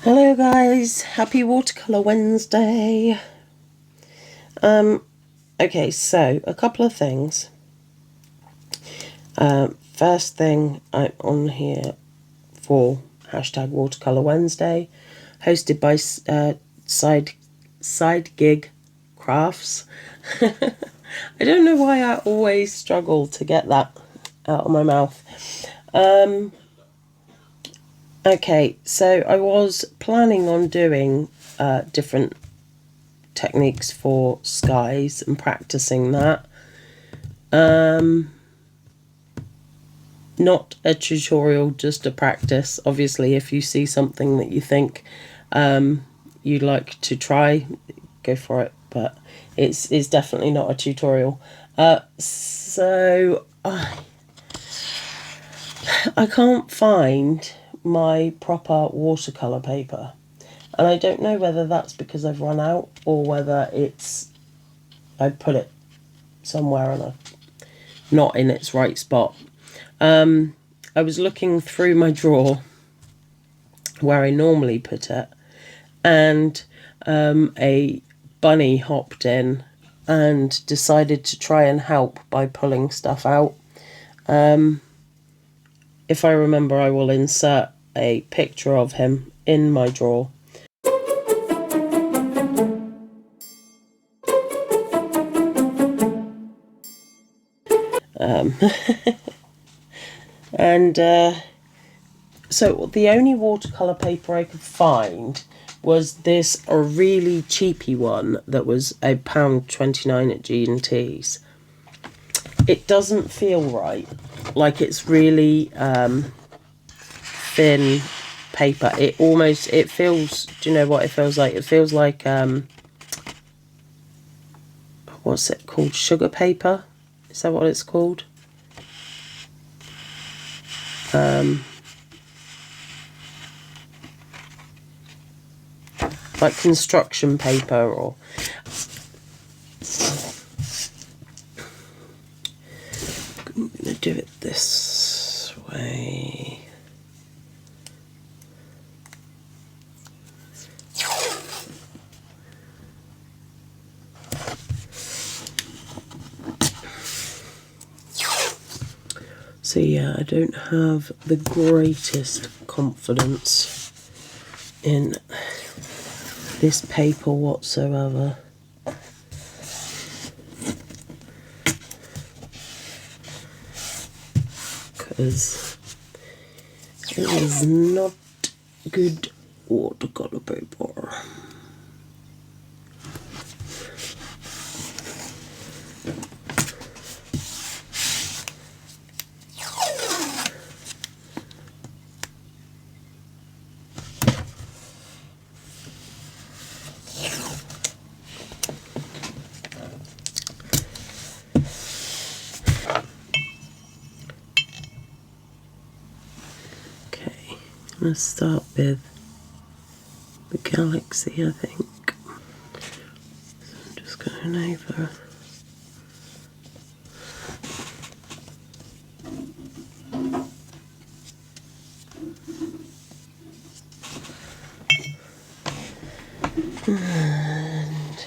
Hello guys, happy watercolour Wednesday. Okay, so a couple of things. First thing, I'm on here for hashtag watercolour Wednesday, hosted by Side Gig Crafts. I don't know why I always struggle to get that out of my mouth. Okay, so I was planning on doing different techniques for skies and practicing that. Not a tutorial, just a practice. Obviously, if you see something that you think you'd like to try, go for it, but it's definitely not a tutorial. So I can't find my proper watercolour paper, and I don't know whether that's because I've run out or whether it's I put it somewhere and not in its right spot. I was looking through my drawer where I normally put it, and a bunny hopped in and decided to try and help by pulling stuff out. If I remember, I will insert a picture of him in my drawer. And so the only watercolour paper I could find was this a really cheapy one that was £1.29 at G&T's. It doesn't feel right. Like, it's really thin paper. It feels, do you know what it feels like? It feels like, what's it called? Sugar paper? Is that what it's called? Like construction paper, or I'm going to do it this way. So yeah, I don't have the greatest confidence in this paper whatsoever. Because it is not good watercolour paper. Okay, let's start with the galaxy, I think. So I'm just going over. And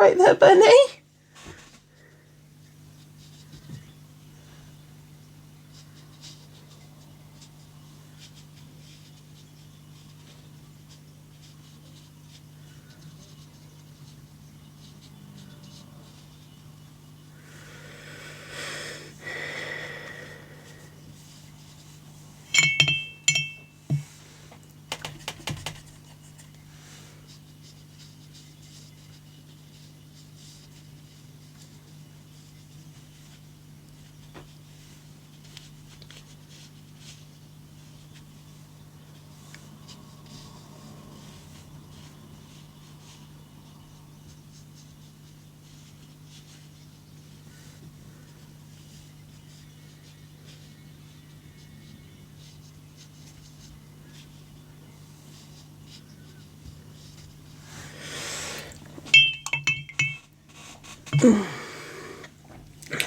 right there, Benny?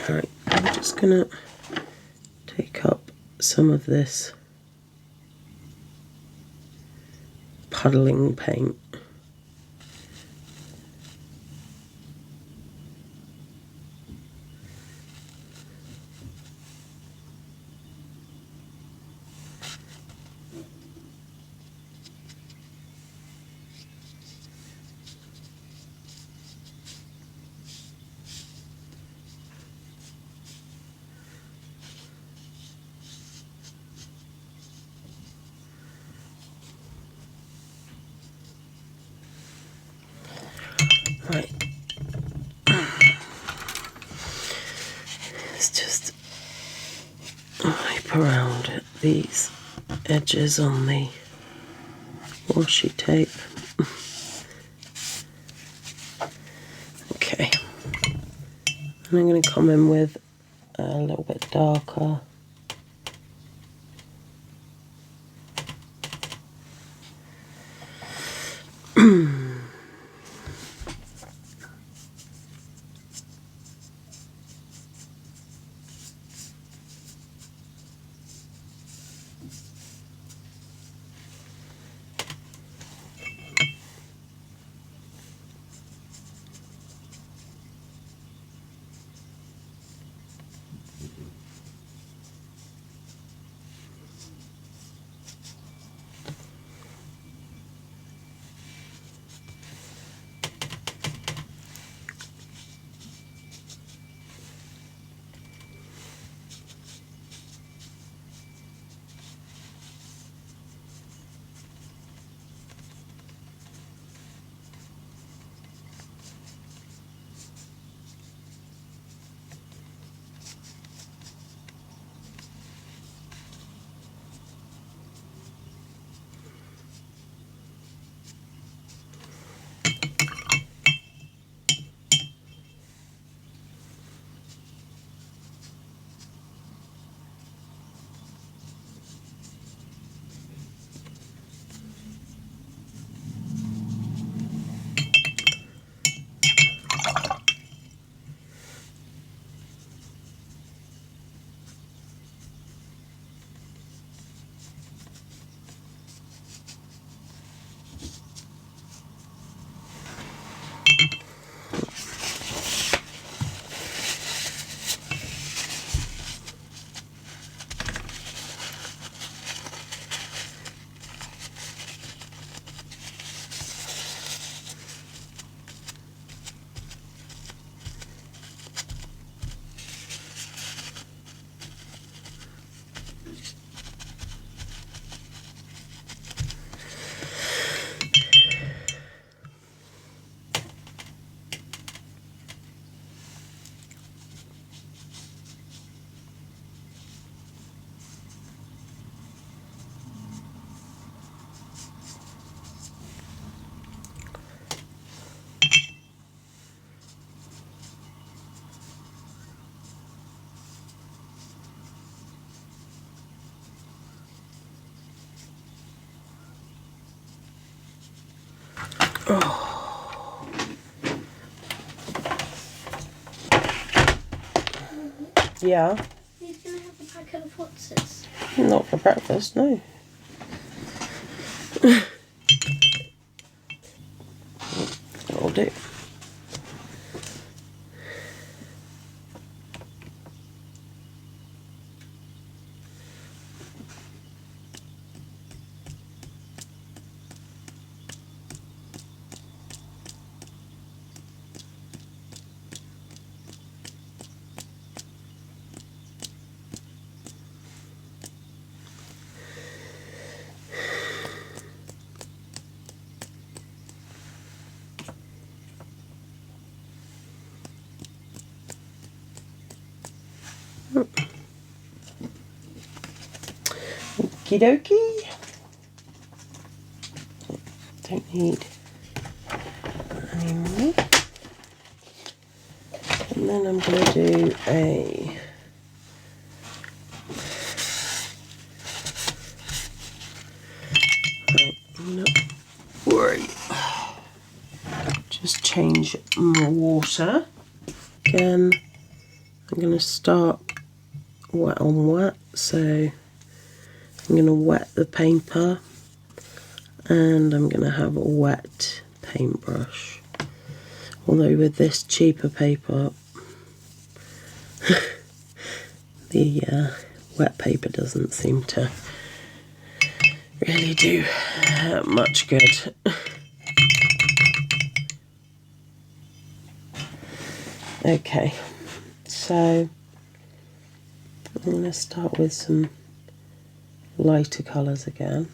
Right, I'm just gonna take up some of this puddling paint. Right. Let's just wipe around these edges on the washi tape. Okay. And I'm going to come in with a little bit darker. Oh. Yeah. He's going to have a packet of Foxes. Not for breakfast, no. That'll do. Okie dokie. Don't need any more. And then I'm going to do a no worry. Just change my water. Again, I'm going to start wet on wet, so I'm going to wet the paper and I'm going to have a wet paintbrush. Although with this cheaper paper, the wet paper doesn't seem to really do much good. Okay, so I'm going to start with some lighter colours again.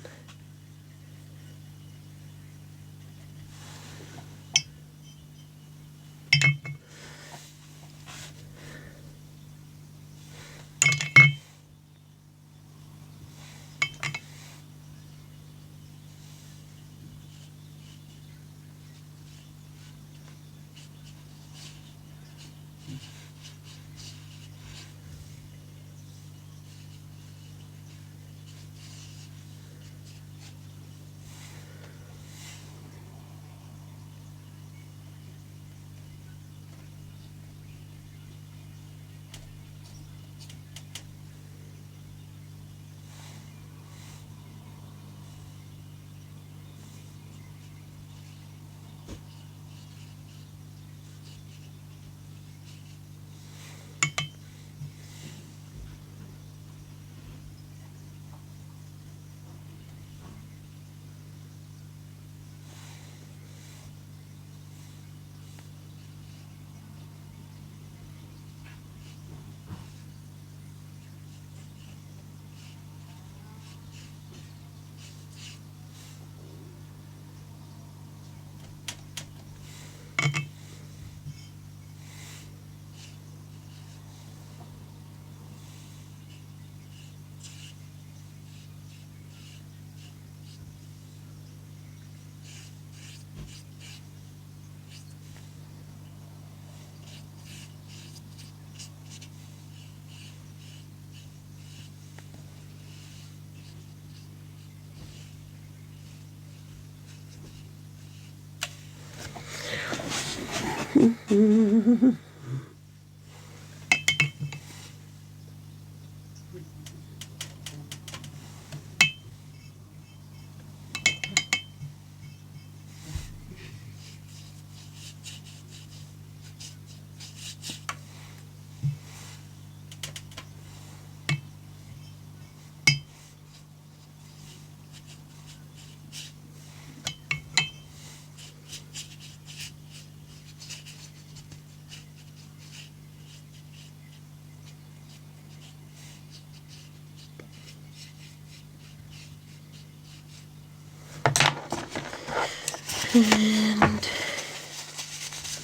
And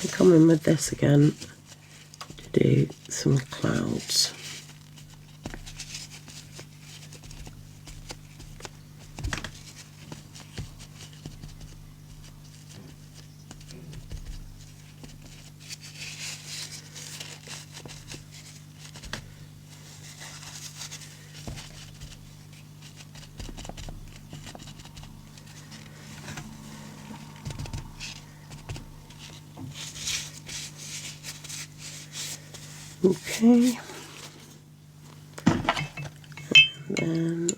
I'm come in with this again to do some clouds. Okay, and then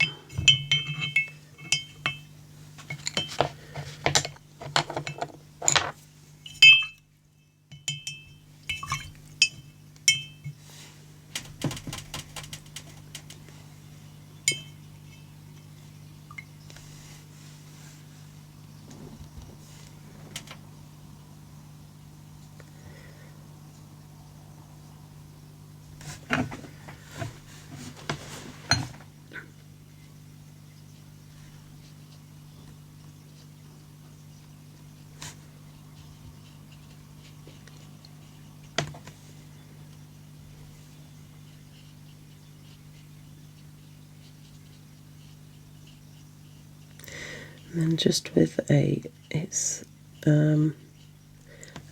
And then just with it's a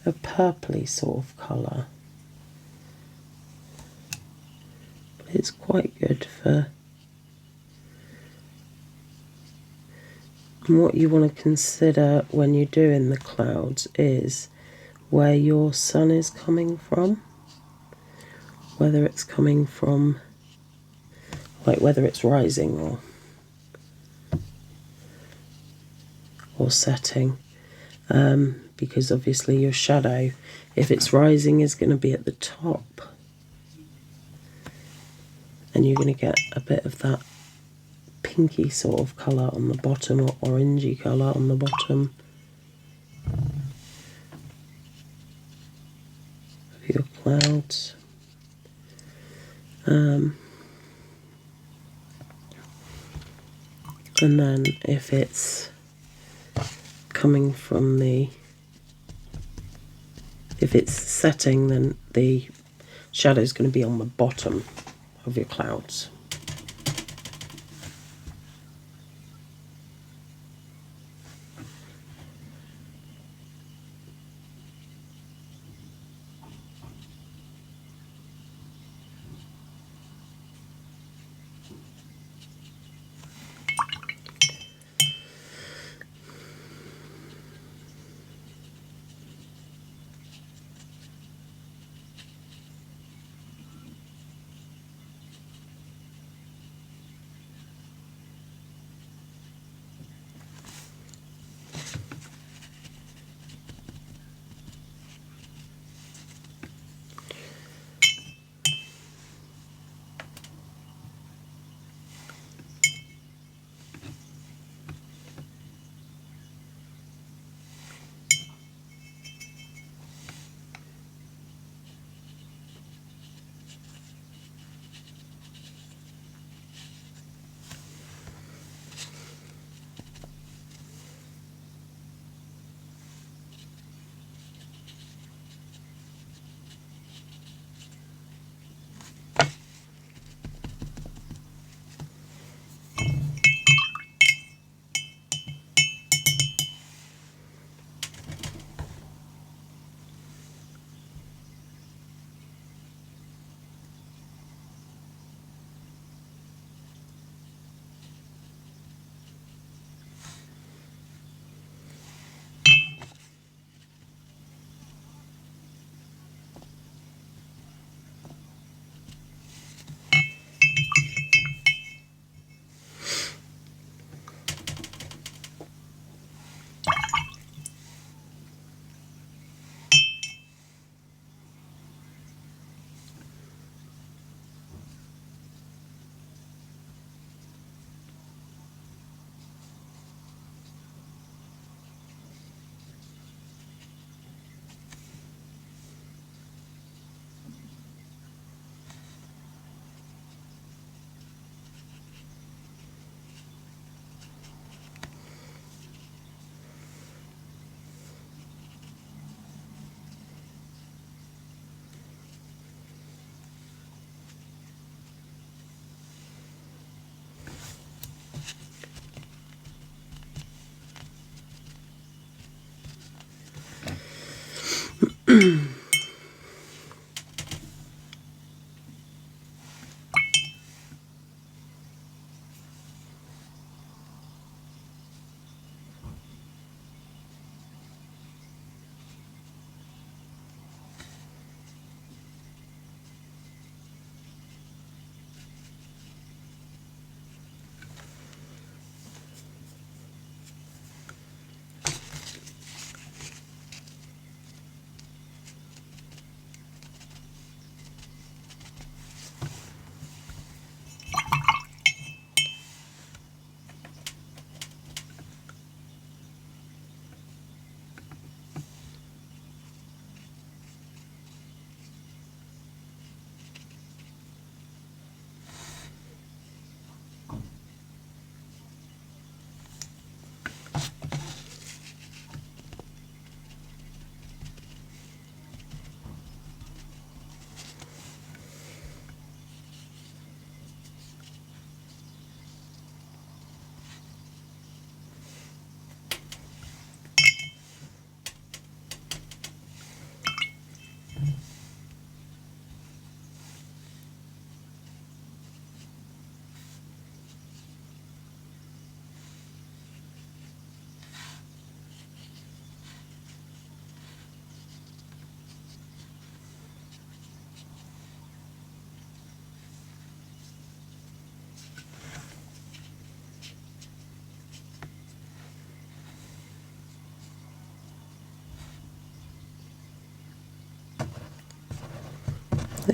purpley sort of colour. But it's quite good for... And what you want to consider when you're doing the clouds is where your sun is coming from. Whether it's coming from, like whether it's rising or setting. Because obviously your shadow, if it's rising, is going to be at the top. And you're going to get a bit of that pinky sort of colour on the bottom, or orangey colour on the bottom of your clouds. And then if it's coming from if it's setting, then the shadow is going to be on the bottom of your clouds.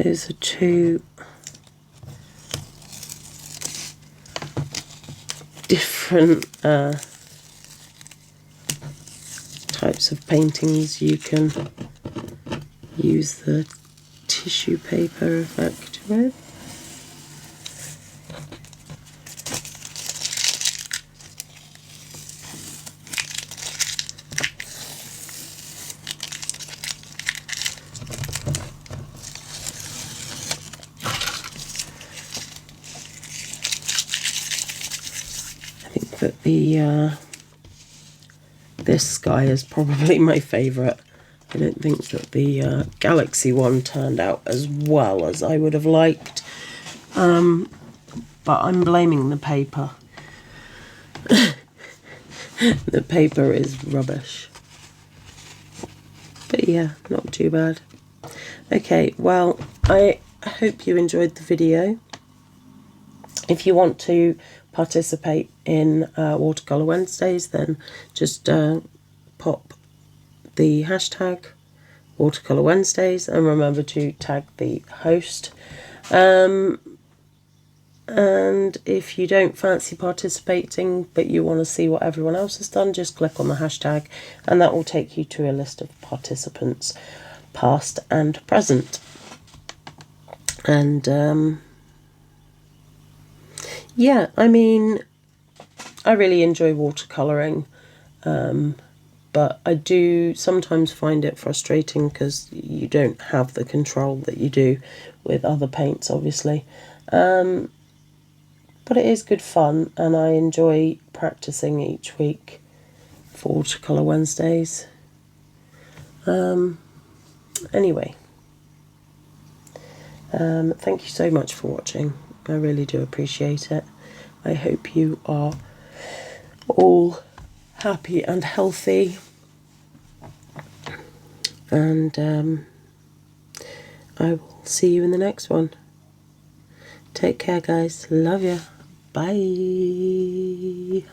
Those are two different types of paintings you can use the tissue paper effect with. I think that this sky is probably my favourite. I don't think that the Galaxy one turned out as well as I would have liked, but I'm blaming the paper. The paper is rubbish. But yeah, not too bad. Okay, well, I hope you enjoyed the video. If you want to participate in Watercolour Wednesdays, then just pop the hashtag Watercolour Wednesdays and remember to tag the host. And if you don't fancy participating but you want to see what everyone else has done, just click on the hashtag and that will take you to a list of participants, past and present. And yeah, I mean, I really enjoy watercolouring, but I do sometimes find it frustrating because you don't have the control that you do with other paints, obviously. But it is good fun, and I enjoy practising each week for Watercolour Wednesdays. Anyway, thank you so much for watching. I really do appreciate it. I hope you are all happy and healthy. And I will see you in the next one. Take care, guys. Love ya. Bye.